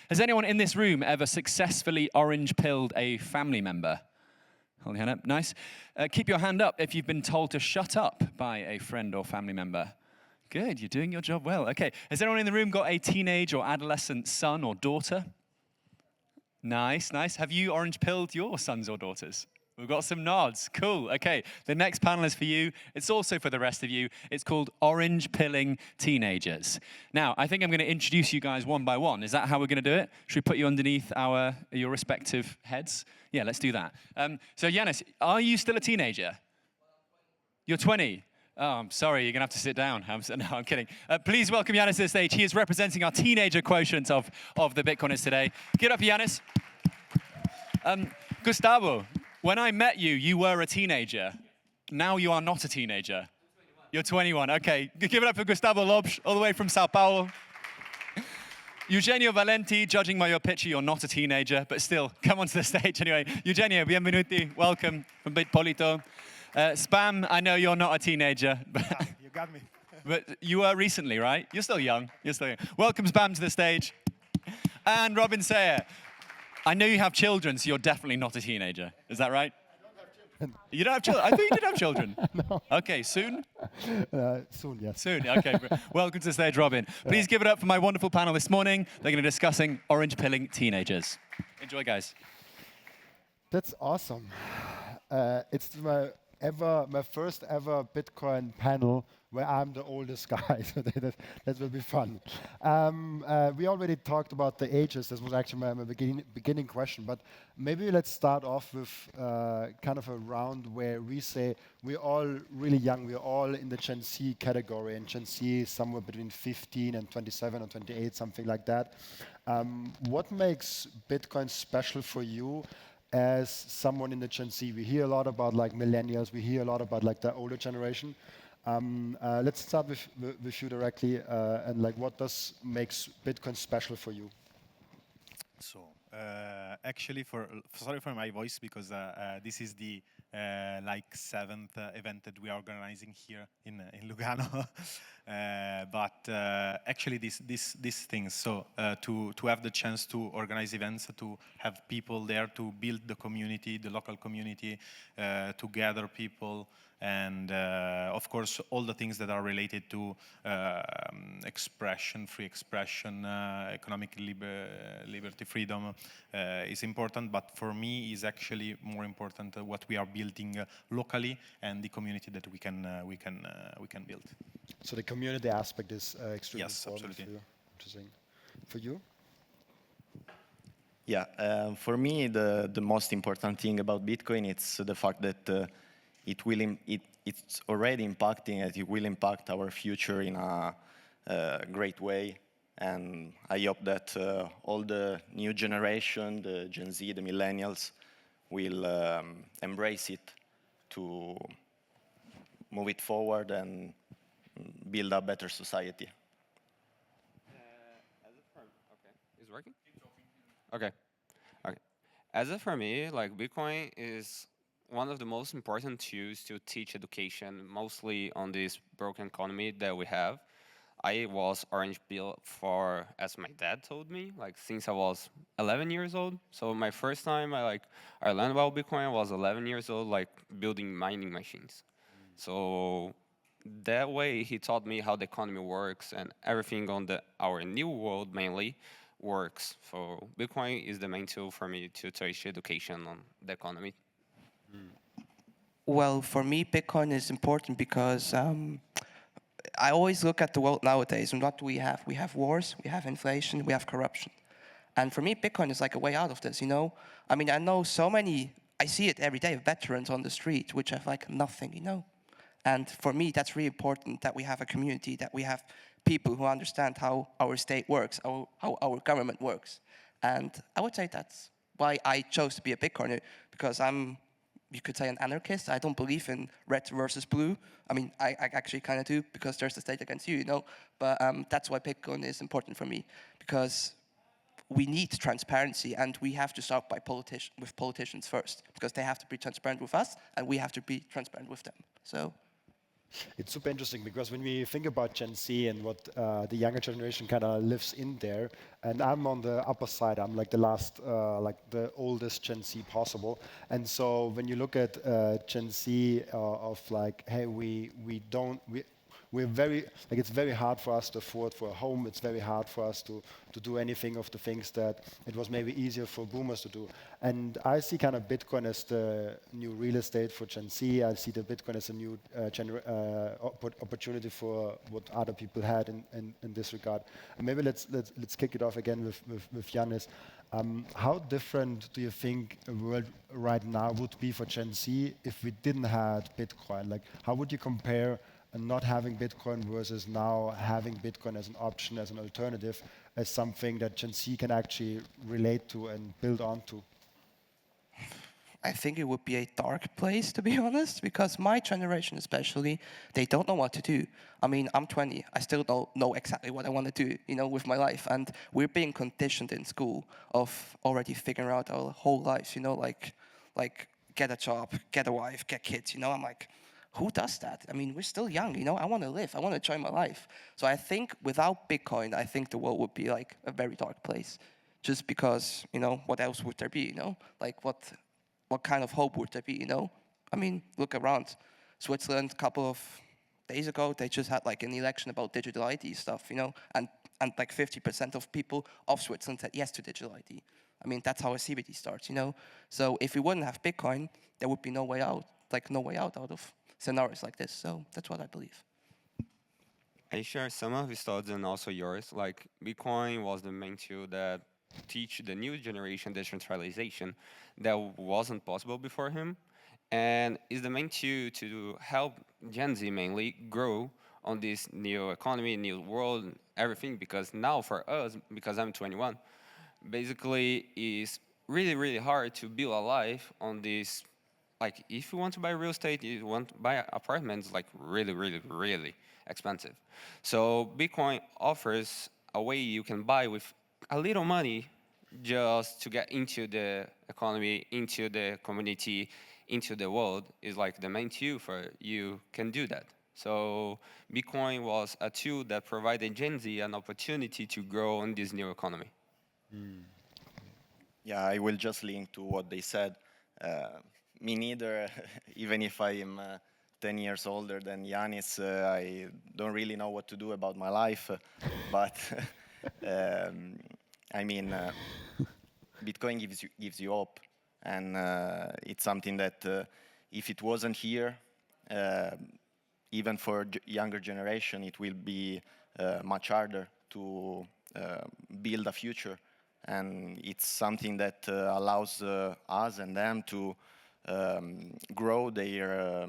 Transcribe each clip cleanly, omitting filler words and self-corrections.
Has anyone in this room ever successfully orange-pilled a family member? Hold your hand up, nice. Keep your hand up if you've been told to shut up by a friend or family member. Good, you're doing your job well. Okay, has anyone in the room got a teenage or adolescent son or daughter? Nice, nice. Have you orange-pilled your sons or daughters? We've got some nods. Cool. Okay, the next panel is for you. It's also for the rest of you. It's called Orange Pilling Teenagers. Now, I think I'm going to introduce you guys one by one. Is that how we're going to do it? Should we put you underneath your respective heads? Yeah, let's do that. So, Janis, are you still a teenager? You're 20. Oh, I'm sorry, you're going to have to sit down. No, I'm kidding. Please welcome Janis to the stage. He is representing our teenager quotient of the Bitcoiners today. Get up, Janis. Gustavo, when I met you, you were a teenager. Now you are not a teenager. You're 21. Okay, give it up for Gustavo Lopes, all the way from Sao Paulo. Eugenio Valenti, judging by your picture, you're not a teenager, but still, come onto the stage anyway. Eugenio, bienvenuti, welcome from Bitpolito. Sbam, I know you're not a teenager. But you got me. But you were recently, right? You're still young. You're still young. Welcome, Sbam, to the stage. And Robin Seyr. I know you have children, so you're definitely not a teenager. Is that right? I don't have children. You don't have children? I thought you did have children. No. Okay, soon? Soon, yes. Soon, okay. Welcome to the stage, Robin. Please give it up for my wonderful panel this morning. They're going to be discussing orange-pilling teenagers. Enjoy, guys. That's awesome. It's my first ever Bitcoin panel where I'm the oldest guy, so that will be fun. We already talked about the ages. This was actually my beginning question, but maybe let's start off with kind of a round where we say we're all really young. We're all in the Gen Z category, and Gen Z is somewhere between 15 and 27 or 28, something like that. What makes Bitcoin special for you as someone in the Gen Z? We hear a lot about like millennials. We hear a lot about like the older generation. Let's start with you directly, and like what makes Bitcoin special for you? So actually, sorry for my voice, because this is the like 7th event that we are organizing here in Lugano. But actually, these things. So to have the chance to organize events, to have people there, to build the community, the local community, to gather people. And of course, all the things that are related to expression, free expression, economic liberty, freedom is important. But for me, is actually more important what we are building locally and the community that we can build. So the community aspect is extremely important absolutely. for you. Interesting. For you? Yeah, for me, the most important thing about Bitcoin is the fact that it's already impacting, and it will impact our future in a great way. And I hope that all the new generation, the Gen Z, the millennials, will embrace it to move it forward and build a better society. Okay, is it working? Okay. As for me, like Bitcoin is one of the most important tools to teach education, mostly on this broken economy that we have. I was orange pilled as my dad told me, like since I was 11 years old. So my first time I learned about Bitcoin, I was 11 years old, like building mining machines. So that way he taught me how the economy works, and everything on our new world mainly works. So Bitcoin is the main tool for me to teach education on the economy. Well, for me, Bitcoin is important because I always look at the world nowadays, and what do we have? We have wars, we have inflation, we have corruption. And for me, Bitcoin is like a way out of this, you know? I mean, I know so many, I see it every day, veterans on the street, which have like nothing, you know? And for me, that's really important that we have a community, that we have people who understand how our state works, how our government works. And I would say that's why I chose to be a Bitcoiner, because you could say an anarchist. I don't believe in red versus blue. I mean, I actually kind of do, because there's the state against you, you know? But that's why Bitcoin is important for me, because we need transparency, and we have to start with politicians first, because they have to be transparent with us, and we have to be transparent with them. So It's super interesting because when we think about Gen Z and what the younger generation kind of lives in there, and I'm on the upper side, I'm like the last, like the oldest Gen Z possible. And so when you look at Gen Z of like, hey, we're very, like it's very hard for us to afford for a home. It's very hard for us to do anything of the things that it was maybe easier for boomers to do. And I see kind of Bitcoin as the new real estate for Gen Z. I see the Bitcoin as a new opportunity for what other people had in this regard. And maybe let's kick it off again with Janis. How different do you think a world right now would be for Gen Z if we didn't have Bitcoin? Like, how would you compare not having Bitcoin versus now having Bitcoin as an option, as an alternative, as something that Gen Z can actually relate to and build onto? I think it would be a dark place, to be honest, because my generation especially, they don't know what to do. I mean, I'm 20. I still don't know exactly what I want to do, with my life. And we're being conditioned in school of already figuring out our whole lives, like get a job, get a wife, get kids, I'm like, who does that? I mean, we're still young, I want to live. I want to enjoy my life. So I think without Bitcoin, I think the world would be like a very dark place. Just because, what else would there be, Like what kind of hope would there be, I mean, look around. Switzerland, a couple of days ago, they just had like an election about digital ID stuff, and like 50% of people of Switzerland said yes to digital ID. I mean, that's how a CBD starts, So if we wouldn't have Bitcoin, there would be no way out, out of scenarios like this. So that's what I believe. I share some of his thoughts and also yours. Like, Bitcoin was the main tool that teach the new generation decentralization that wasn't possible before him, and is the main tool to help Gen Z mainly grow on this new economy, new world, everything. Because now for us, because I'm 21, basically is really, really hard to build a life on this. Like, if you want to buy real estate, you want to buy apartments, like really, really, really expensive. So Bitcoin offers a way you can buy with a little money just to get into the economy, into the community, into the world, is like the main tool for you can do that. So Bitcoin was a tool that provided Gen Z an opportunity to grow in this new economy. Yeah, I will just link to what they said. Me neither, even if I am 10 years older than Janis, I don't really know what to do about my life. But I mean, Bitcoin gives you hope, and it's something that if it wasn't here, even for younger generation, it will be much harder to build a future. And it's something that allows us and them to grow their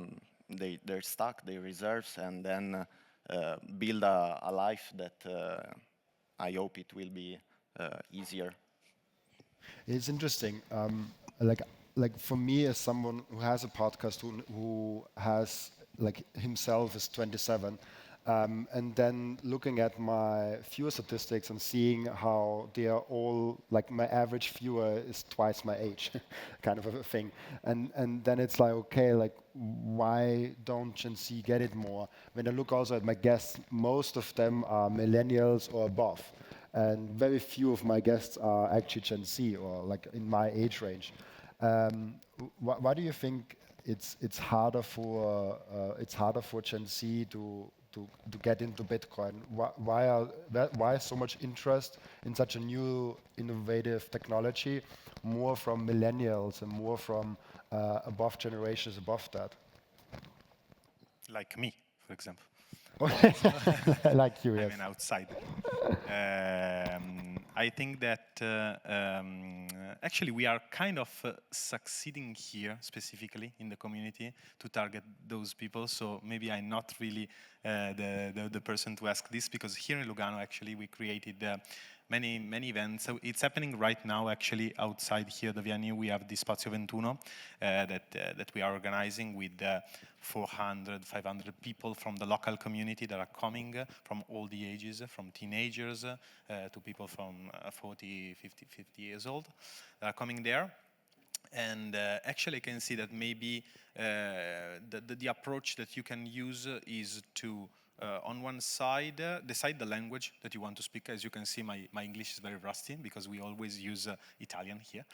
stock, their reserves, and then build a life that I hope it will be easier. It's interesting. Like for me, as someone who has a podcast, who has like himself is 27, and then looking at my viewer statistics and seeing how they are all like my average viewer is twice my age, kind of a thing, and then it's like, okay, like why don't Gen Z get it more? When I look also at my guests, most of them are millennials or above. And very few of my guests are actually Gen Z or like in my age range. Why do you think it's harder for Gen Z to get into Bitcoin? Why so much interest in such a new innovative technology, more from millennials and more from above generations above that? Like me, for example. Like you, yes. I mean, outside. I think that actually we are kind of succeeding here, specifically in the community, to target those people. So maybe I'm not really the person to ask this, because here in Lugano, actually, we created many events. So it's happening right now, actually, outside here, the venue. We have the Spazio 21 that we are organizing with 400, 500 people from the local community that are coming from all the ages, from teenagers to people from 40, 50 years old that are coming there. And actually, I can see that maybe the approach that you can use is to, on one side, decide the language that you want to speak. As you can see, my English is very rusty because we always use Italian here.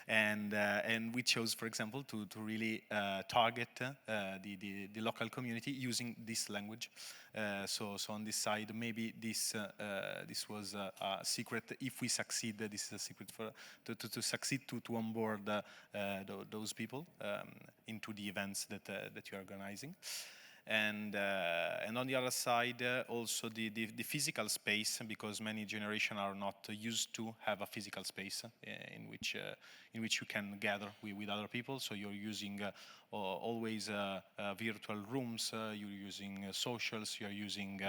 And we chose, for example, to really target the local community using this language. So on this side, maybe this was a secret. If we succeed, this is a secret for to succeed to onboard those people into the events that you're organizing. And on the other side, also the physical space, because many generations are not used to have a physical space in which you can gather with other people. So you're using always virtual rooms, you're using socials, you're using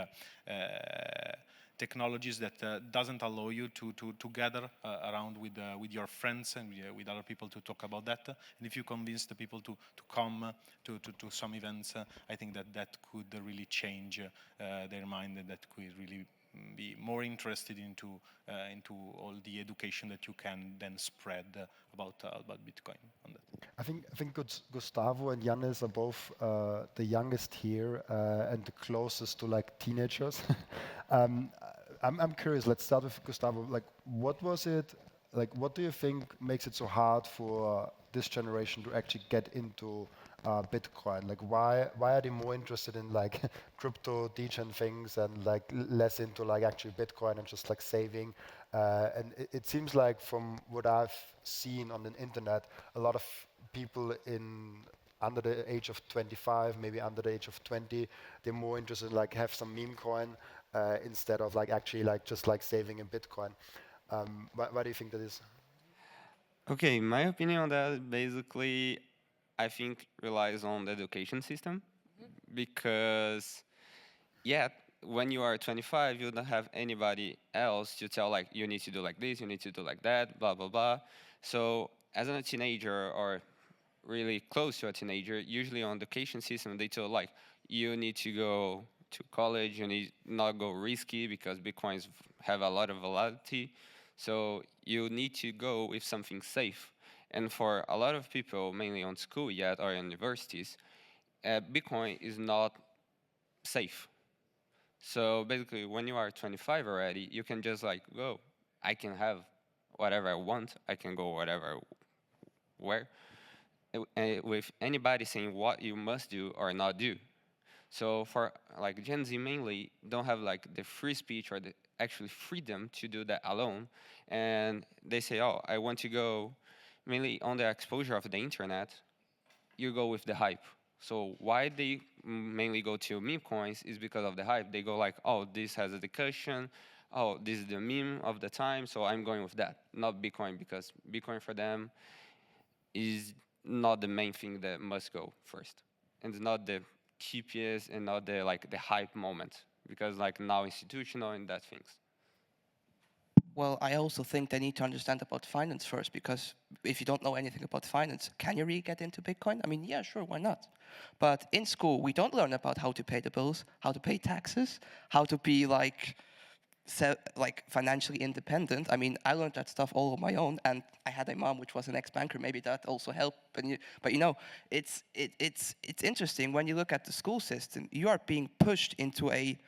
technologies that doesn't allow you to gather around with your friends and with other people to talk about that. And if you convince the people to come to some events, I think that could really change their mind, and that could really be more interested into all the education that you can then spread about Bitcoin on that. I think Gustavo and Janis are both the youngest here and the closest to like teenagers. I'm curious. Let's start with Gustavo. Like, what was it? Like, what do you think makes it so hard for this generation to actually get into Bitcoin? Like, why are they more interested in like crypto, degen things, and like less into like actually Bitcoin and just like saving? And it seems like from what I've seen on the internet, a lot of people under the age of 25, maybe under the age of 20, they're more interested in like have some meme coin instead of like actually like just like saving in Bitcoin. Why do you think that is? Okay, my opinion on that basically, I think relies on the education system, because, yeah, when you are 25, you don't have anybody else to tell like you need to do like this, you need to do like that, blah blah blah. So as a teenager or really close to a teenager, usually on the education system they tell like you need to go to college, you need not go risky because Bitcoins have a lot of volatility. So you need to go with something safe. And for a lot of people, mainly on school yet or universities, Bitcoin is not safe. So basically, when you are 25 already, you can just like go. I can have whatever I want. I can go whatever, where, with anybody saying what you must do or not do. So for like Gen Z mainly don't have like the free speech or the actually freedom to do that alone. And they say, oh, I want to go mainly on the exposure of the internet, you go with the hype. So why they mainly go to meme coins is because of the hype. They go like, oh, this has a discussion. Oh, this is the meme of the time, so I'm going with that. Not Bitcoin, because Bitcoin for them is not the main thing that must go first. And it's not the cheapest and not the like the hype moment, because like now institutional and that things. Well, I also think they need to understand about finance first, because if you don't know anything about finance, can you really get into Bitcoin? I mean, yeah, sure, why not? But in school, we don't learn about how to pay the bills, how to pay taxes, how to be like financially independent. I mean, I learned that stuff all on my own, and I had a mom which was an ex-banker. Maybe that also helped. But you know, it's interesting when you look at the school system. You are being pushed into a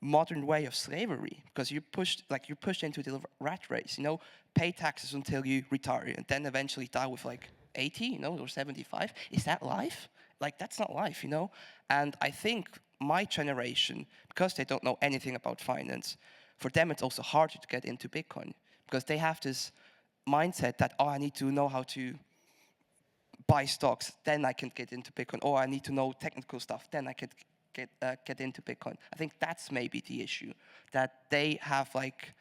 modern way of slavery, because you're pushed into the rat race. You know, pay taxes until you retire, and then eventually die with like 80, you know, or 75. Is that life? Like, that's not life, you know. And I think my generation, because they don't know anything about finance, for them it's also harder to get into Bitcoin, because they have this mindset that, oh, I need to know how to buy stocks, then I can get into Bitcoin. Or I need to know technical stuff, then I can get into Bitcoin. I think that's maybe the issue, that they have like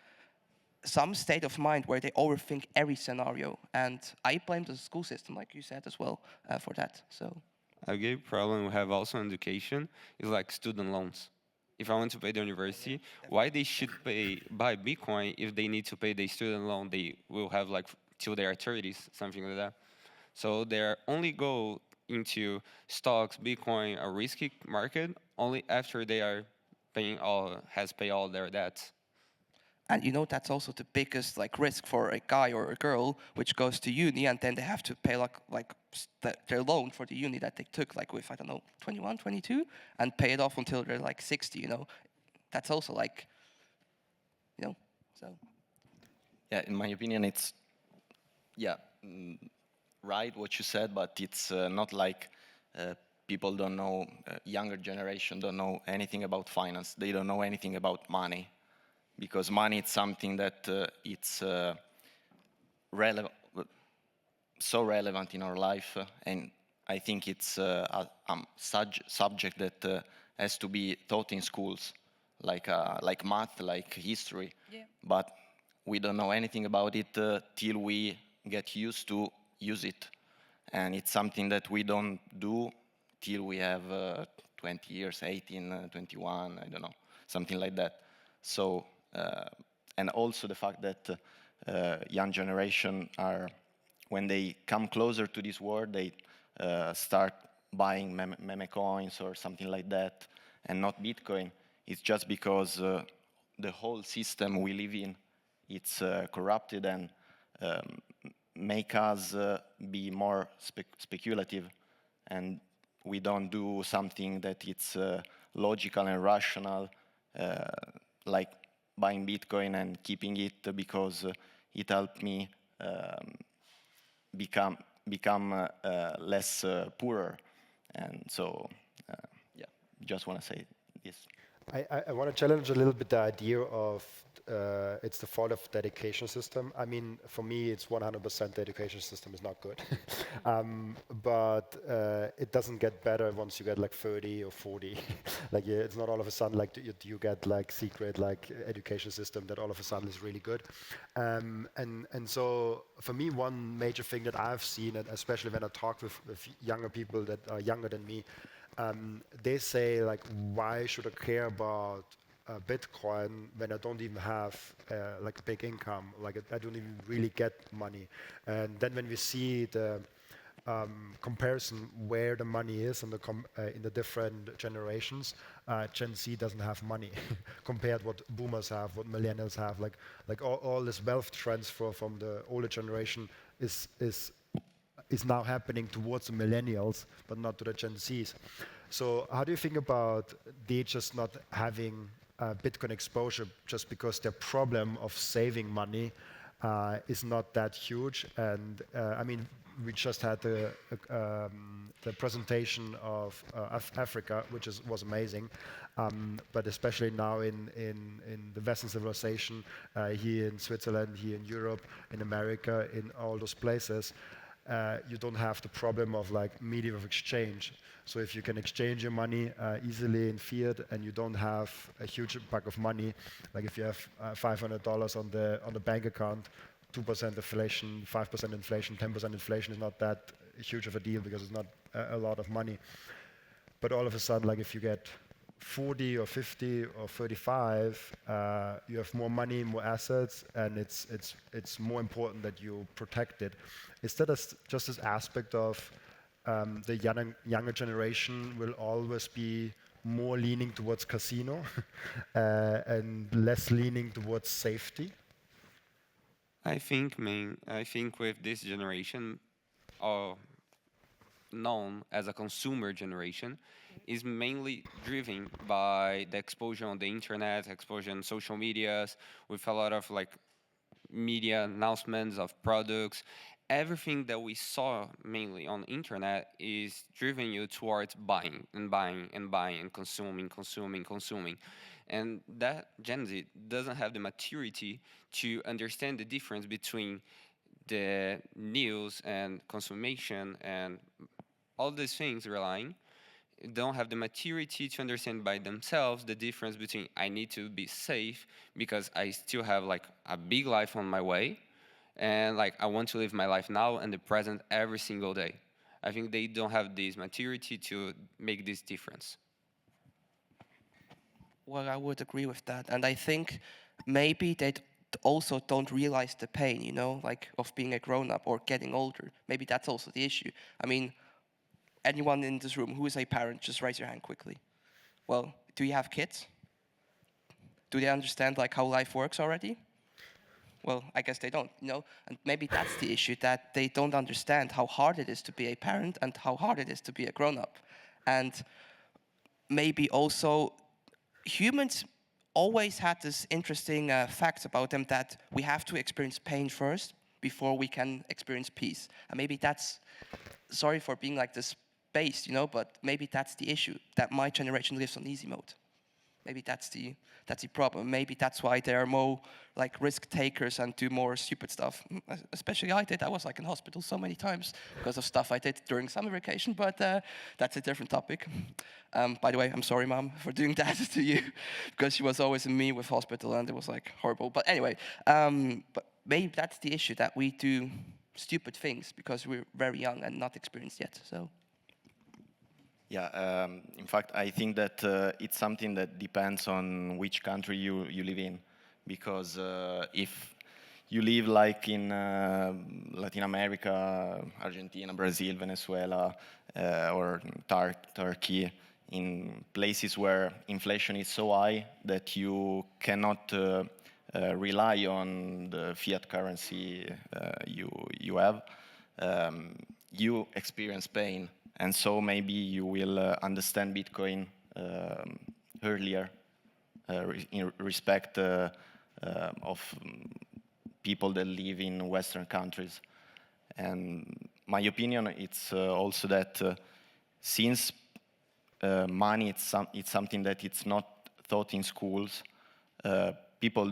some state of mind where they overthink every scenario. And I blame the school system, like you said as well, for that. So A big problem we have also in education is like student loans. If I want to pay the university, why they should buy Bitcoin if they need to pay the student loan they will have like till their 30s, something like that. So their only go into stocks, Bitcoin, a risky market only after they are paid all their debts. And you know that's also the biggest like risk for a guy or a girl which goes to uni and then they have to pay their loan for the uni that they took like with, I don't know, 21, 22, and pay it off until they're like 60, you know. That's also like, you know, so. Yeah, in my opinion, it's, yeah, right what you said, but it's not like people don't know, younger generation don't know anything about finance. They don't know anything about money, because money is something that it's so relevant in our life, and I think it's a subject that has to be taught in schools, like math, like history. Yeah. But we don't know anything about it till we get used to use it, and it's something that we don't do till we have 20 years, 18, 21, I don't know, something like that. So, and also the fact that young generation are, when they come closer to this world, they start buying meme coins or something like that, and not Bitcoin. It's just because the whole system we live in, it's corrupted and make us be more speculative, and we don't do something that it's logical and rational, like buying Bitcoin and keeping it because it helped me become less poorer. And so, yeah, just want to say this. I want to challenge a little bit the idea of it's the fault of the education system. I mean, for me, it's 100% the education system is not good. But it doesn't get better once you get like 30 or 40. Like it's not all of a sudden like you get like secret like education system that all of a sudden is really good. And so for me, one major thing that I've seen, and especially when I talk with younger people that are younger than me, they say like, why should I care about Bitcoin when I don't even have like a big income, like I don't even really get money. And then when we see the comparison where the money is in the different generations, Gen Z doesn't have money compared what boomers have, what millennials have. Like all this wealth transfer from the older generation is now happening towards the millennials, but not to the Gen Zs. So how do you think about they just not having Bitcoin exposure just because their problem of saving money is not that huge? And I mean, we just had the presentation of Africa, which was amazing. But especially now in the Western civilization, here in Switzerland, here in Europe, in America, in all those places, you don't have the problem of like medium of exchange. So if you can exchange your money easily in fiat, and you don't have a huge pack of money, like if you have $500 on the bank account, 2% inflation, 5% inflation, 10% inflation is not that huge of a deal because it's not a lot of money. But all of a sudden, like if you get 40 or 50 or 35, you have more money, more assets, and it's more important that you protect it. Is that just this aspect of the younger generation will always be more leaning towards casino and less leaning towards safety? I think with this generation, known as a consumer generation, is mainly driven by the exposure on the internet, exposure on social medias, with a lot of like media announcements of products. Everything that we saw mainly on internet is driving you towards buying and buying and buying and consuming. And that Gen Z doesn't have the maturity to understand the difference between the news and consummation and all these things relying. Don't have the maturity to understand by themselves the difference between I need to be safe because I still have like a big life on my way, and like I want to live my life now and the present every single day. I think they don't have this maturity to make this difference. Well, I would agree with that. And I think maybe they also don't realize the pain, you know, like of being a grown-up or getting older. Maybe that's also the issue. I mean, anyone in this room who is a parent, just raise your hand quickly. Well, do you have kids? do they understand like how life works already? Well, I guess they don't, you know, and maybe that's the issue, that they don't understand how hard it is to be a parent and how hard it is to be a grown-up. And maybe also humans always had this interesting fact about them that we have to experience pain first before we can experience peace. And maybe that's, sorry for being like this based, you know, but maybe that's the issue, that my generation lives on easy mode. Maybe that's the problem. Maybe that's why they are more like risk takers and do more stupid stuff. Especially I did. I was like in hospital so many times because of stuff I did during summer vacation, but that's a different topic. By the way, I'm sorry, Mom, for doing that to you, because she was always in me with hospital and it was like horrible. But anyway, but maybe that's the issue, that we do stupid things because we're very young and not experienced yet. So. Yeah, in fact, I think that it's something that depends on which country you live in. Because if you live like in Latin America, Argentina, Brazil, Venezuela, or Turkey, in places where inflation is so high that you cannot rely on the fiat currency you have, you experience pain. And so maybe you will understand Bitcoin earlier in respect of people that live in Western countries. And my opinion, it's also that since money, it's something that it's not taught in schools, people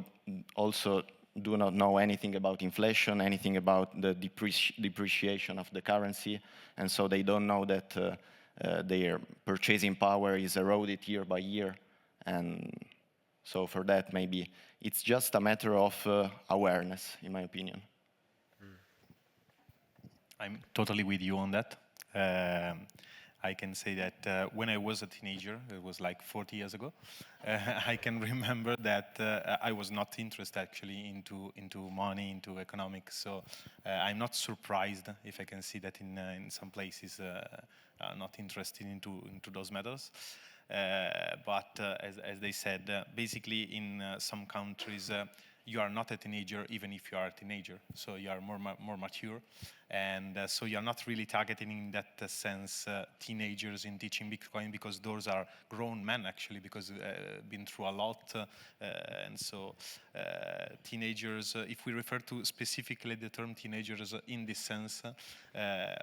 also do not know anything about inflation, anything about the depreciation of the currency, and so they don't know that their purchasing power is eroded year by year. And so for that, maybe it's just a matter of awareness, in my opinion. I'm totally with you on that. I can say that when I was a teenager, it was like 40 years ago, I can remember that I was not interested actually into money, into economics. So I'm not surprised if I can see that in some places are not interested into those matters. But as they said, basically in some countries, you are not a teenager even if you are a teenager. So you are more mature. And so you're not really targeting in that sense teenagers in teaching Bitcoin, because those are grown men actually, because been through a lot. And so teenagers, if we refer to specifically the term teenagers in this sense,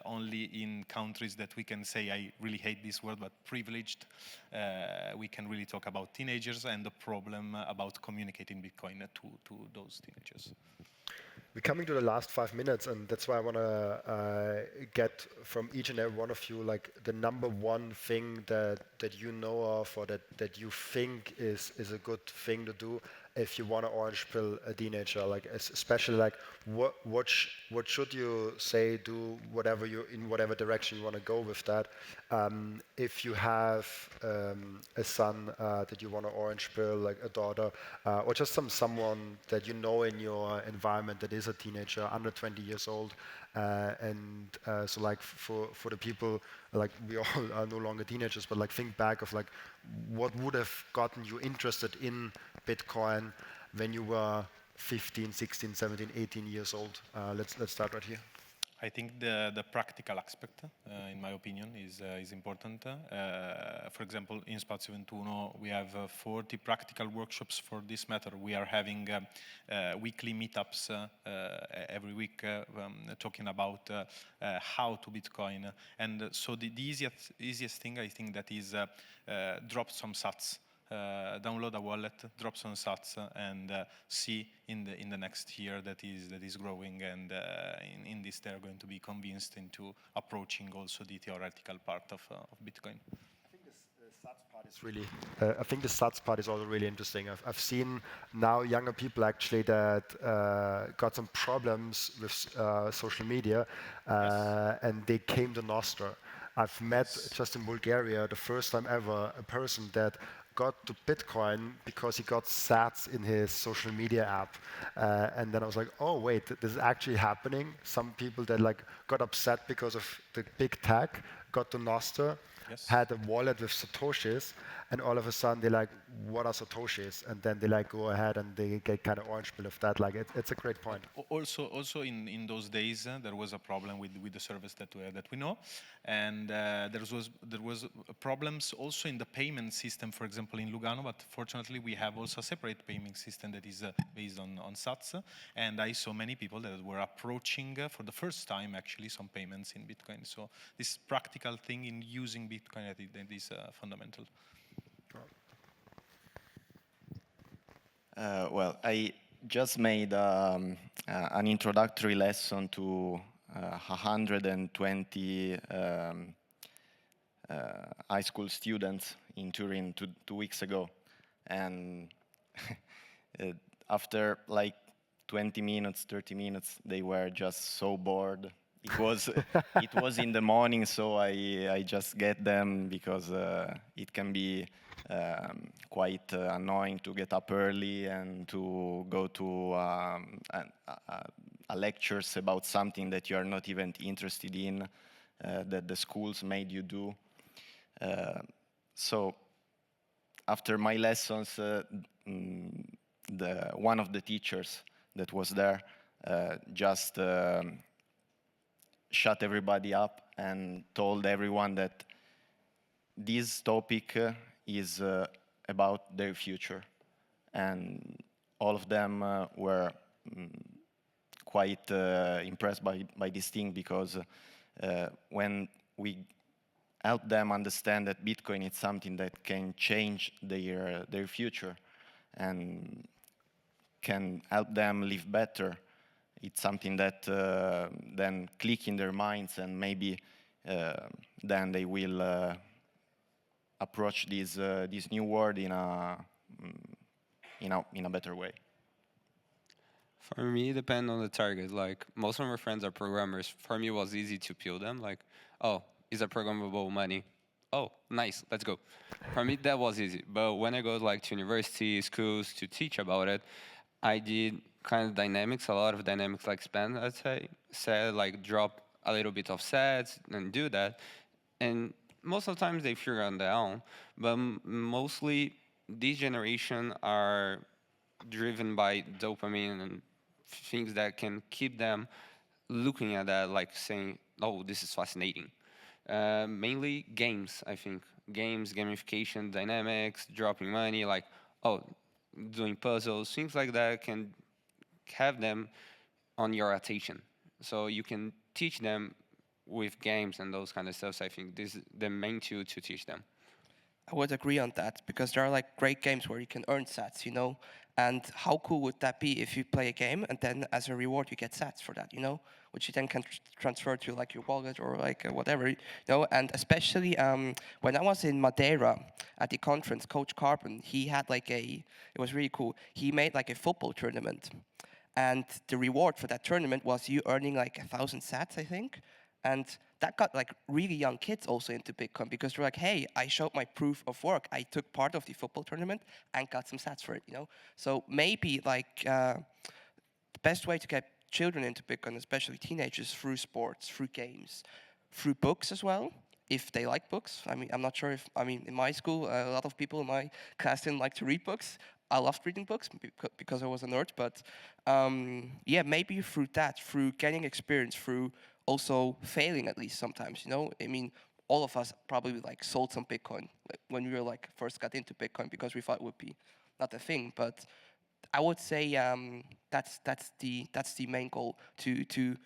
only in countries that we can say, I really hate this word, but privileged, we can really talk about teenagers and the problem about communicating Bitcoin to those teenagers. We're coming to the last 5 minutes, and that's why I want to get from each and every one of you like the number one thing that you know of, or that you think is a good thing to do if you want to orange pill a teenager. Like especially like what should you say, do whatever in whatever direction you want to go with that. If you have a son that you want to orange pill, like a daughter, or just someone that you know in your environment that is a teenager under 20 years old, so like for the people, like we all are no longer teenagers, but like think back of like what would have gotten you interested in Bitcoin when you were 15, 16, 17, 18 years old. Let's start right here. I think the practical aspect, in my opinion, is important. For example, in Spazio 21, we have 40 practical workshops for this matter. We are having weekly meetups every week talking about how to Bitcoin. And so the easiest thing, I think, that is drop some sats. Download a wallet, drop some sats, and see in the next year that is growing, and in this they're going to be convinced into approaching also the theoretical part of Bitcoin. I think the sats part is also really interesting. I've seen now younger people actually that got some problems with social media, and they came to Nostra. I've met just in Bulgaria the first time ever a person that got to Bitcoin because he got sats in his social media app, and then I was like, oh wait, this is actually happening. Some people that like got upset because of the big tag got to Nostra, had a wallet with satoshis, and all of a sudden they're like, what are Satoshis? And then they like go ahead and they get kind of orange pill of that. Like it's a great point. Also in those days there was a problem with the service that we know, and there was problems also in the payment system, for example in Lugano. But fortunately we have also a separate payment system that is based on Sats, and I saw many people that were approaching for the first time actually some payments in Bitcoin. So this practical thing in using Bitcoin, I think that is fundamental. Well, I just made an introductory lesson to 120 high school students in Turin 2 weeks ago, and after like 20 minutes, 30 minutes, they were just so bored. It was in the morning, so I just get them because it can be quite annoying to get up early and to go to a lectures about something that you are not even interested in, that the schools made you do. So after my lessons, one of the teachers that was there just shut everybody up and told everyone that this topic is about their future. And all of them were quite impressed by this thing, because when we help them understand that Bitcoin is something that can change their future and can help them live better, it's something that then click in their minds, and maybe then they will approach this new world in a better way. For me, it depends on the target. Like, most of my friends are programmers. For me, it was easy to peel them. Like, oh, is that programmable money? Oh, nice, let's go. For me, that was easy. But when I go like to university, schools to teach about it, I did kind of dynamics, a lot of dynamics like Sbam, I'd say. Said like drop a little bit of sets and do that. And most of the times they figure on their own. But mostly this generation are driven by dopamine and things that can keep them looking at that, like saying, oh, this is fascinating. Mainly games, I think. Games, gamification, dynamics, dropping money, like, oh, doing puzzles, things like that can have them on your attention. So you can teach them with games and those kind of stuff. So I think this is the main tool to teach them. I would agree on that, because there are like great games where you can earn sats, you know? And how cool would that be if you play a game and then as a reward you get sats for that, you know? Which you then can transfer to like your wallet or like whatever, you know? And especially when I was in Madeira at the conference, Coach Carbon, he had like it was really cool. He made like a football tournament. And the reward for that tournament was you earning like 1,000 sats, I think. And that got like really young kids also into Bitcoin, because they're like, hey, I showed my proof of work. I took part of the football tournament and got some sats for it, you know? So maybe like the best way to get children into Bitcoin, especially teenagers, through sports, through games, through books as well, if they like books. I mean, I'm not sure if, I mean, in my school, a lot of people in my class didn't like to read books. I loved reading books because I was a nerd, but yeah, maybe through that, through getting experience, through also failing at least sometimes, you know? I mean, all of us probably like sold some Bitcoin when we were like first got into Bitcoin, because we thought it would be not a thing. But I would say that's the main goal, to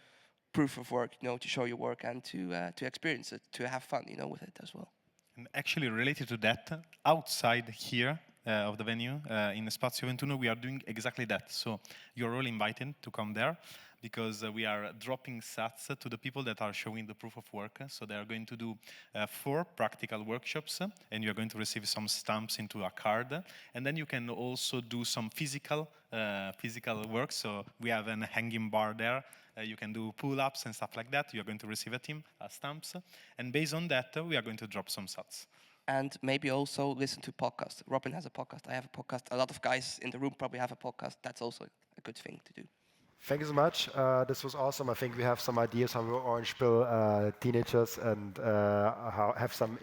proof of work, you know, to show your work and to experience it, to have fun, you know, with it as well. And actually related to that, outside here of the venue, in Spazio 21, we are doing exactly that. So you're all invited to come there, because we are dropping sats to the people that are showing the proof of work. So they are going to do 4 practical workshops, and you're going to receive some stamps into a card. And then you can also do some physical work. So we have a hanging bar there. You can do pull-ups and stuff like that. You're going to receive stamps. And based on that, we are going to drop some sats. And maybe also listen to podcasts. Robin has a podcast. I have a podcast. A lot of guys in the room probably have a podcast. That's also a good thing to do. Thank you so much. This was awesome. I think we have some ideas how we orange pill teenagers and have some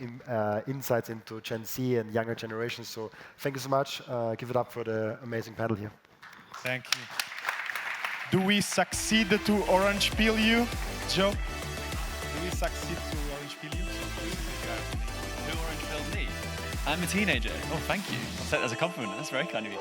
insights into Gen Z and younger generations. So thank you so much. Give it up for the amazing panel here. Thank you. Do we succeed to orange peel you, Joe? Do we succeed to orange peel you? Who orange pilled me? I'm a teenager. Oh, thank you. I'll take that as a compliment. That's very kind of you.